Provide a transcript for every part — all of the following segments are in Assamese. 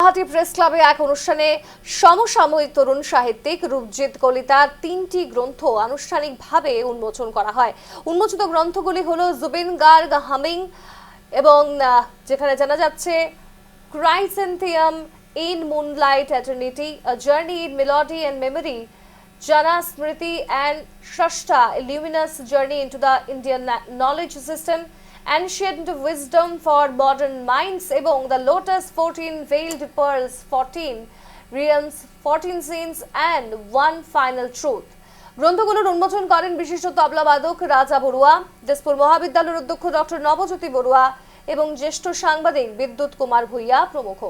গুয়াহাটি প্রেস ক্লাবে এক অনুষ্ঠানে সমসাময়িক তরুণ সাহিত্যিক রূপজিৎ কলিতার 3টি গ্রন্থ আনুষ্ঠানিকভাবে উন্মোচন করা হয়। উন্মোচিত গ্রন্থগুলি হলো জুবিন গার্গ হামিং এবং যেখানে জানা যাচ্ছে chrysanthemum in moonlight eternity, a journey in melody and memory, Jana Smriti and Shrashta, a luminous journey into the Indian knowledge system, ancient wisdom for modern minds, এবং the Lotus 14 veiled pearls 14 realms 14 scenes and one final truth। গ্রন্থগুলোর উন্মোচন করেন বিশিষ্ট তবলাবাদক রাজা বড়ুয়া, দিসপুর মহাবিদ্যালয়ের অধ্যক্ষ ডক্টর নবজ্যোতি বড়ুয়া এবং জ্যেষ্ঠ সাংবাদিক বিদ্যুৎ কুমার ভূঁইয়া প্রমুখ।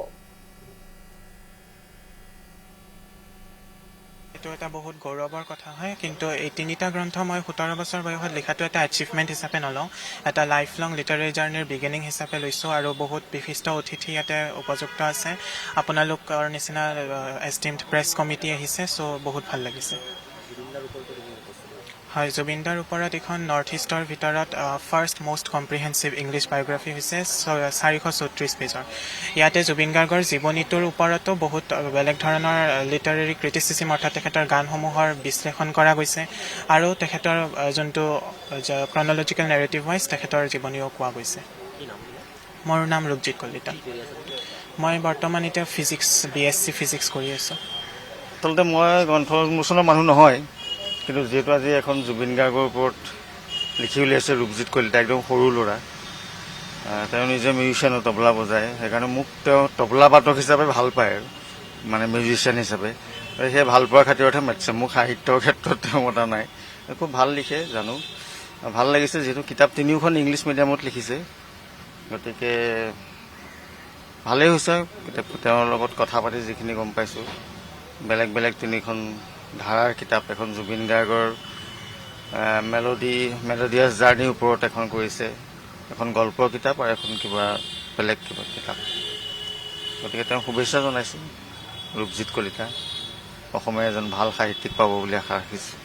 এইটো এটা বহুত গৌৰৱৰ কথা হয়, কিন্তু এই তিনিটা গ্ৰন্থ মই 17 বছৰ বয়সত লিখাটো এটা এচিভমেণ্ট হিচাপে নলওঁ, এটা লাইফ লং লিটাৰেৰী জাৰ্ণিৰ বিগিনিং হিচাপে লৈছোঁ। আৰু বহুত বিশিষ্ট অতিথি ইয়াতে উপযুক্ত আছে, আপোনালোকৰ নিচিনা এষ্টিমড প্ৰেছ কমিটি আহিছে, চ' বহুত ভাল লাগিছে। হয়, জুবিনদাৰ ওপৰত এখন নৰ্থ ইষ্টৰ ভিতৰত first most comprehensive English biography হৈছে 434 পেজৰ। ইয়াতে জুবিন গাৰ্গৰ জীৱনীটোৰ ওপৰতো বহুত বেলেগ ধৰণৰ লিটাৰেৰী ক্ৰিটিচিজিম অৰ্থাৎ তেখেতৰ গানসমূহৰ বিশ্লেষণ কৰা গৈছে, আৰু তেখেতৰ যোনটো ক্ৰনলজিকেল নেৰেটিভ ৱাইজ তেখেতৰ জীৱনীও কোৱা গৈছে। মোৰ নাম ৰূপজিৎ কলিতা। মই বৰ্তমান এতিয়া BSc ফিজিক্স কৰি আছোঁ। আচলতে মই গ্ৰন্থ উন্মোচনৰ মানুহ নহয়, কিন্তু যিহেতু আজি এখন জুবিন গাৰ্গৰ ওপৰত লিখি উলিয়াইছে ৰূপজিৎ কলিতা, একদম সৰু ল'ৰা, তেওঁ নিজে মিউজিচিয়ানৰ তবলা বজায়, সেইকাৰণে মোক তেওঁ তবলা বাদক হিচাপে ভাল পায় আৰু মানে মিউজিচিয়ান হিচাপে। সেই ভাল পোৱাৰ খাতিৰতহে মাতিছে, মোক সাহিত্যৰ ক্ষেত্ৰত তেওঁ মতা নাই। খুব ভাল লিখে জানো, ভাল লাগিছে, যিহেতু কিতাপ তিনিওখন ইংলিছ মিডিয়ামত লিখিছে, গতিকে ভালেই হৈছে। তেওঁৰ লগত কথা পাতি যিখিনি গম পাইছোঁ, বেলেগ বেলেগ তিনিখন ধাৰাৰ কিতাপ, এখন জুবিন গাৰ্গৰ মেলোডিয়াছ জাৰ্ণিৰ ওপৰত এখন কৰিছে, এখন গল্পৰ কিতাপ, আৰু এখন কিবা বেলেগ কিবা কিতাপ। গতিকে তেওঁ শুভেচ্ছা জনাইছোঁ ৰূপজিৎ কলিতা, অসমীয়া এজন ভাল সাহিত্যিক পাব বুলি আশা ৰাখিছোঁ।